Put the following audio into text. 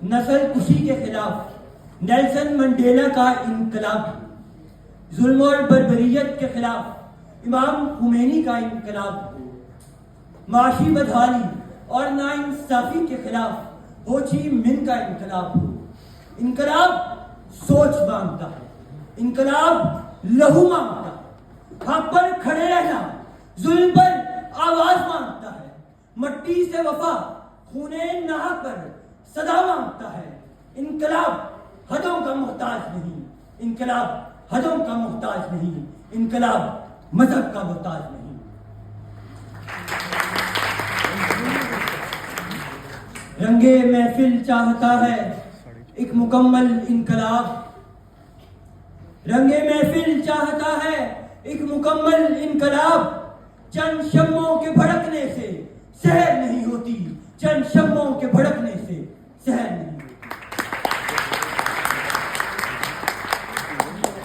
نسل کشی کے خلاف نیلسن منڈیلا کا انقلاب، ظلم اور بربریت کے خلاف امام خمینی کا انقلاب، معاشی بدحالی اور ناانصافی کے خلاف ہو چی من کا انقلاب ہو۔ انقلاب سوچ مانگتا ہے، انقلاب لہو مانگتا ہے، حق پر کھڑے رہنا ظلم پر آواز مانگتا ہے، مٹی سے وفا خونے نہا پر صدا مانگتا ہے۔ انقلاب حدوں کا محتاج نہیں، انقلاب حدوں کا محتاج نہیں، انقلاب مذہب کا محتاج نہیں۔ رنگے محفل چاہتا ہے ایک مکمل انقلاب، رنگے محفل چاہتا ہے ایک مکمل انقلاب، چند شمعوں کے بھڑکنے سے سحر نہیں ہوتی، چند شمعوں کے بھڑکنے سے سحر نہیں